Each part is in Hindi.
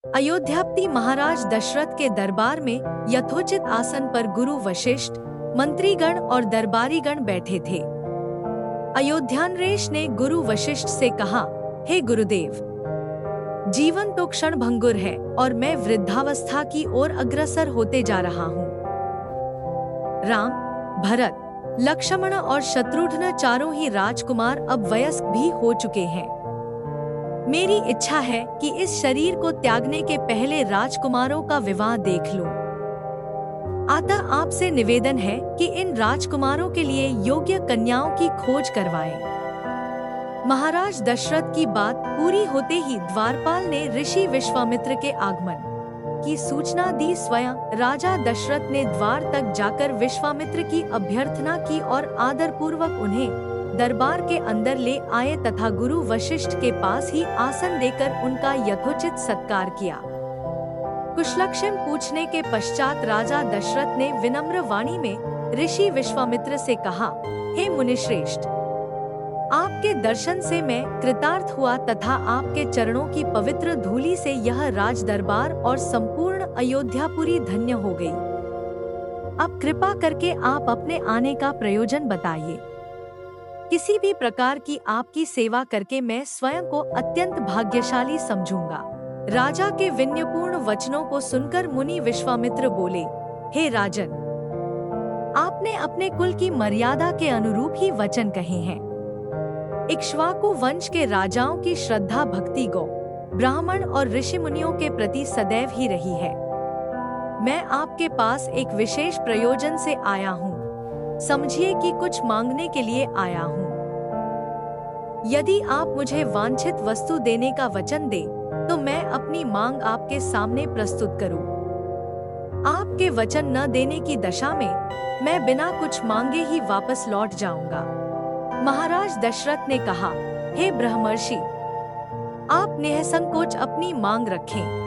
अयोध्यापति महाराज दशरथ के दरबार में यथोचित आसन पर गुरु वशिष्ठ, मंत्रीगण और दरबारीगण बैठे थे। अयोध्यानरेश ने गुरु वशिष्ठ से कहा, हे गुरुदेव, जीवन तो क्षण भंगुर है और मैं वृद्धावस्था की ओर अग्रसर होते जा रहा हूँ। राम, भरत, लक्ष्मण और शत्रुघ्न चारों ही राजकुमार अब वयस्क भी हो चुके हैं। मेरी इच्छा है कि इस शरीर को त्यागने के पहले राजकुमारों का विवाह देख लूं। अतः आपसे निवेदन है कि इन राजकुमारों के लिए योग्य कन्याओं की खोज करवाएं। महाराज दशरथ की बात पूरी होते ही द्वारपाल ने ऋषि विश्वामित्र के आगमन की सूचना दी। स्वयं राजा दशरथ ने द्वार तक जाकर विश्वामित्र की अभ्यर्थना की और आदरपूर्वक उन्हें दरबार के अंदर ले आए तथा गुरु वशिष्ठ के पास ही आसन देकर उनका यथोचित सत्कार किया। कुशलक्षेम पूछने के पश्चात राजा दशरथ ने विनम्र वाणी में ऋषि विश्वामित्र से कहा, हे मुनिश्रेष्ठ, आपके दर्शन से मैं कृतार्थ हुआ तथा आपके चरणों की पवित्र धूलि से यह राज दरबार और संपूर्ण अयोध्यापुरी धन्य हो गई। अब कृपा करके आप अपने आने का प्रयोजन बताइए। किसी भी प्रकार की आपकी सेवा करके मैं स्वयं को अत्यंत भाग्यशाली समझूंगा। राजा के विनयपूर्ण वचनों को सुनकर मुनि विश्वामित्र बोले, हे राजन, आपने अपने कुल की मर्यादा के अनुरूप ही वचन कहे हैं। इक्ष्वाकु वंश के राजाओं की श्रद्धा भक्ति गौ, ब्राह्मण और ऋषि मुनियों के प्रति सदैव ही रही है। मैं आपके पास एक विशेष प्रयोजन से आया हूँ। समझिए कि कुछ मांगने के लिए आया हूँ। यदि आप मुझे वांछित वस्तु देने का वचन दे तो मैं अपनी मांग आपके सामने प्रस्तुत करूं। आपके वचन न देने की दशा में मैं बिना कुछ मांगे ही वापस लौट जाऊंगा। महाराज दशरथ ने कहा, हे ब्रह्मर्षि, आप निःसंकोच अपनी मांग रखें।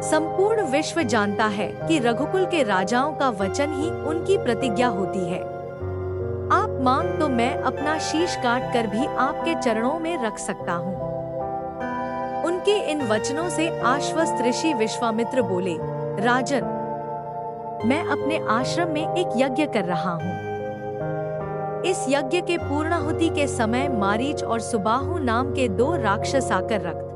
संपूर्ण विश्व जानता है कि रघुकुल के राजाओं का वचन ही उनकी प्रतिज्ञा होती है। आप मांग तो मैं अपना शीश काट कर भी आपके चरणों में रख सकता हूँ। उनके इन वचनों से आश्वस्त ऋषि विश्वामित्र बोले, राजन, मैं अपने आश्रम में एक यज्ञ कर रहा हूँ। इस यज्ञ के पूर्णाहुति के समय मारीच और सुबाहु नाम के 2 राक्षस आकर रक्त,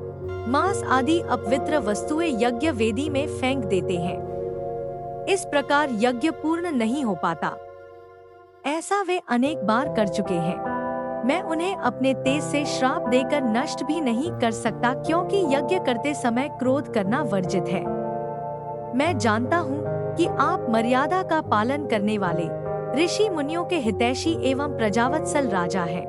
मांस आदि अपवित्र वस्तुएं यज्ञ वेदी में फेंक देते हैं। इस प्रकार यज्ञ पूर्ण नहीं हो पाता। ऐसा वे अनेक बार कर चुके हैं। मैं उन्हें अपने तेज से श्राप देकर नष्ट भी नहीं कर सकता, क्योंकि यज्ञ करते समय क्रोध करना वर्जित है। मैं जानता हूँ कि आप मर्यादा का पालन करने वाले ऋषि मुनियों के हितैषी एवं प्रजावत्सल राजा हैं।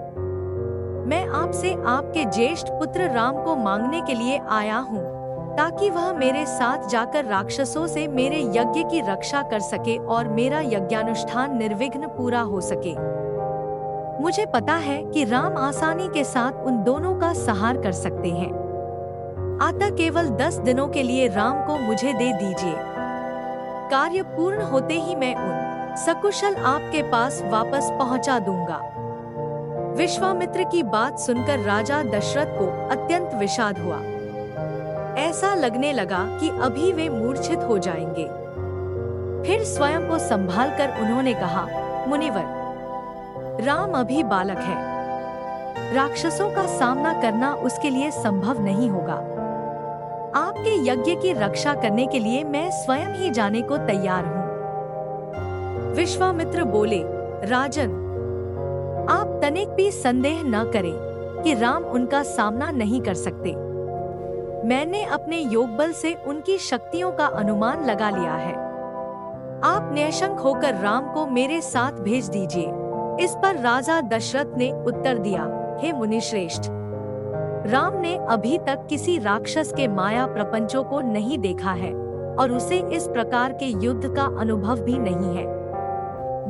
मैं आपसे आपके ज्येष्ठ पुत्र राम को मांगने के लिए आया हूँ, ताकि वह मेरे साथ जाकर राक्षसों से मेरे यज्ञ की रक्षा कर सके और मेरा यज्ञानुष्ठान निर्विघ्न पूरा हो सके। मुझे पता है कि राम आसानी के साथ उन दोनों का संहार कर सकते हैं। अतः केवल 10 दिनों के लिए राम को मुझे दे दीजिए। कार्य पूर्ण होते ही मैं उन सकुशल आपके पास वापस पहुंचा दूंगा। विश्वामित्र की बात सुनकर राजा दशरथ को अत्यंत विषाद हुआ। ऐसा लगने लगा कि अभी वे मूर्छित हो जाएंगे। फिर स्वयं को संभालकर उन्होंने कहा, मुनिवर, राम अभी बालक है। राक्षसों का सामना करना उसके लिए संभव नहीं होगा। आपके यज्ञ की रक्षा करने के लिए मैं स्वयं ही जाने को तैयार हूँ। विश्वामित्र बोले, राजन, आप तनिक भी संदेह न करें कि राम उनका सामना नहीं कर सकते। मैंने अपने योग बल से उनकी शक्तियों का अनुमान लगा लिया है। आप निशंक होकर राम को मेरे साथ भेज दीजिए। इस पर राजा दशरथ ने उत्तर दिया, हे मुनिश्रेष्ठ, राम ने अभी तक किसी राक्षस के माया प्रपंचों को नहीं देखा है और उसे इस प्रकार के युद्ध का अनुभव भी नहीं है।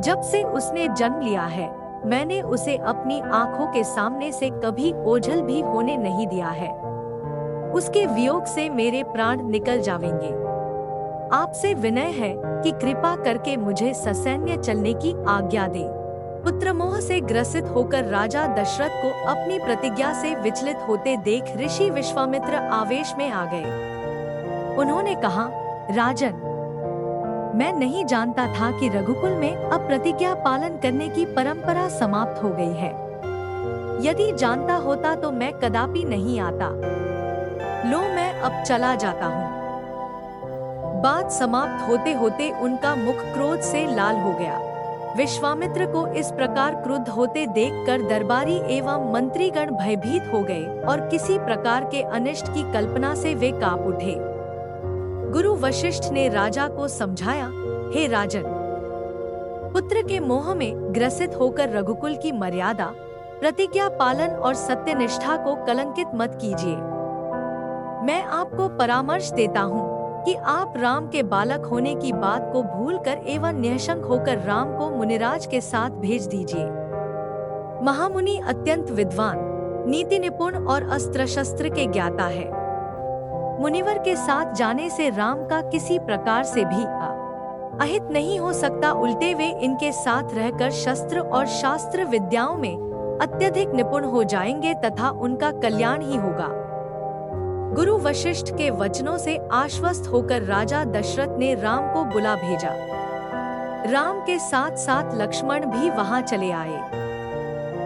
जब से उसने जन्म लिया है, मैंने उसे अपनी आंखों के सामने से कभी ओझल भी होने नहीं दिया है। उसके वियोग से मेरे प्राण निकल जावेंगे। आपसे विनय है कि कृपा करके मुझे ससैन्य चलने की आज्ञा दे। पुत्र मोह से ग्रसित होकर राजा दशरथ को अपनी प्रतिज्ञा से विचलित होते देख ऋषि विश्वामित्र आवेश में आ गए। उन्होंने कहा, राजन, मैं नहीं जानता था कि रघुकुल में अब प्रतिज्ञा पालन करने की परंपरा समाप्त हो गई है। यदि जानता होता तो मैं कदापि नहीं आता। लो, मैं अब चला जाता हूँ। बात समाप्त होते होते उनका मुख क्रोध से लाल हो गया। विश्वामित्र को इस प्रकार क्रुद्ध होते देखकर दरबारी एवं मंत्रीगण भयभीत हो गए और किसी प्रकार के अनिष्ट की कल्पना से वे कांप उठे। गुरु वशिष्ठ ने राजा को समझाया, हे राजन, पुत्र के मोह में ग्रसित होकर रघुकुल की मर्यादा, प्रतिज्ञा पालन और सत्यनिष्ठा को कलंकित मत कीजिए। मैं आपको परामर्श देता हूँ कि आप राम के बालक होने की बात को भूलकर एवं निःशंक होकर राम को मुनिराज के साथ भेज दीजिए। महामुनि अत्यंत विद्वान, नीति निपुण और अस्त्र शस्त्र के ज्ञाता है। मुनिवर के साथ जाने से राम का किसी प्रकार से भी अहित नहीं हो सकता, उल्टे वे इनके साथ रहकर शस्त्र और शास्त्र विद्याओं में अत्यधिक निपुण हो जाएंगे तथा उनका कल्याण ही होगा। गुरु वशिष्ठ के वचनों से आश्वस्त होकर राजा दशरथ ने राम को बुला भेजा। राम के साथ साथ लक्ष्मण भी वहां चले आए।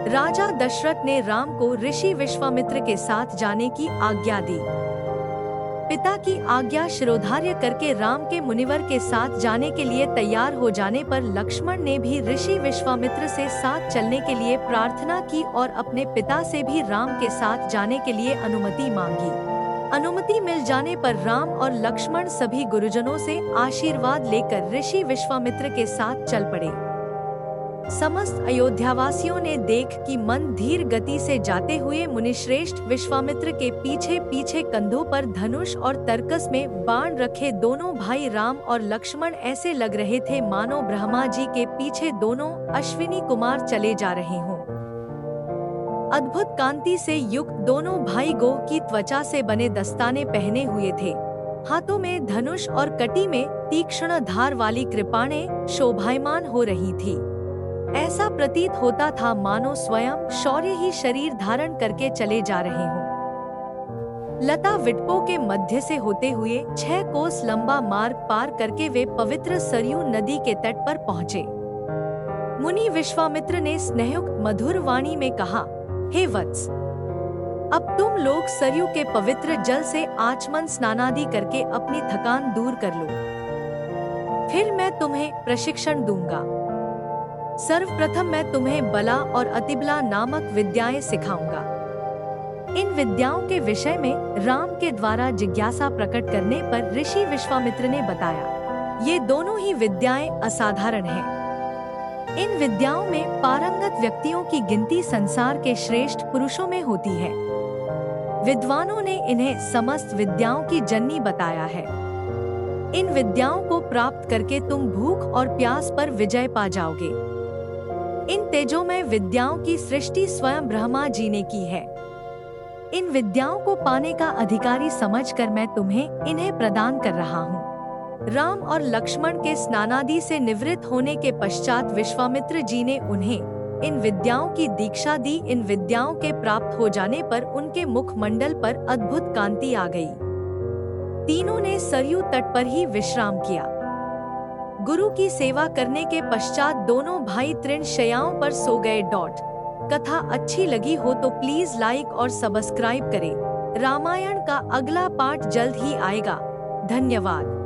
राजा दशरथ ने राम को ऋषि विश्वामित्र के साथ जाने की आज्ञा दी। पिता की आज्ञा शिरोधार्य करके राम के मुनिवर के साथ जाने के लिए तैयार हो जाने पर लक्ष्मण ने भी ऋषि विश्वामित्र से साथ चलने के लिए प्रार्थना की और अपने पिता से भी राम के साथ जाने के लिए अनुमति मांगी। अनुमति मिल जाने पर राम और लक्ष्मण सभी गुरुजनों से आशीर्वाद लेकर ऋषि विश्वामित्र के साथ चल पड़े। समस्त अयोध्यावासियों ने देख कि मन धीर गति से जाते हुए मुनिश्रेष्ठ विश्वामित्र के पीछे पीछे कंधों पर धनुष और तरकस में बाण रखे दोनों भाई राम और लक्ष्मण ऐसे लग रहे थे मानो ब्रह्मा जी के पीछे दोनों अश्विनी कुमार चले जा रहे हों। अद्भुत कांति से युक्त दोनों भाई गो की त्वचा से बने दस्ताने पहने हुए थे। हाथों में धनुष और कटी में तीक्ष्ण धार वाली कृपाणें शोभायमान हो रही थी। ऐसा प्रतीत होता था मानो स्वयं शौर्य ही शरीर धारण करके चले जा रहे हों। लता विटपों के मध्य से होते हुए 6 कोस लंबा मार्ग पार करके वे पवित्र सरयू नदी के तट पर पहुँचे। मुनि विश्वामित्र ने स्नेहयुक्त मधुर वाणी में कहा, हे वत्स, अब तुम लोग सरयू के पवित्र जल से आचमन स्नानादि करके अपनी थकान दूर कर लो। फिर मैं तुम्हें प्रशिक्षण दूंगा। सर्वप्रथम मैं तुम्हें बला और अतिबला नामक विद्याएं सिखाऊंगा। इन विद्याओं के विषय में राम के द्वारा जिज्ञासा प्रकट करने पर ऋषि विश्वामित्र ने बताया, ये दोनों ही विद्याएं असाधारण हैं। इन विद्याओं में पारंगत व्यक्तियों की गिनती संसार के श्रेष्ठ पुरुषों में होती है। विद्वानों ने इन्हें समस्त विद्याओं की जननी बताया है। इन विद्याओं को प्राप्त करके तुम भूख और प्यास पर विजय पा जाओगे। इन तेजोमय विद्याओं की सृष्टि स्वयं ब्रह्मा जी ने की है। इन विद्याओं को पाने का अधिकारी समझकर मैं तुम्हें इन्हें प्रदान कर रहा हूँ। राम और लक्ष्मण के स्नानादि से निवृत्त होने के पश्चात विश्वामित्र जी ने उन्हें इन विद्याओं की दीक्षा दी। इन विद्याओं के प्राप्त हो जाने पर उनके मुखमंडल पर अद्भुत कांति आ गई। तीनों ने सरयू तट पर ही विश्राम किया। गुरु की सेवा करने के पश्चात दोनों भाई तृण शैयाओं पर सो गए। कथा अच्छी लगी हो तो प्लीज लाइक और सब्सक्राइब करें। रामायण का अगला पार्ट जल्द ही आएगा। धन्यवाद।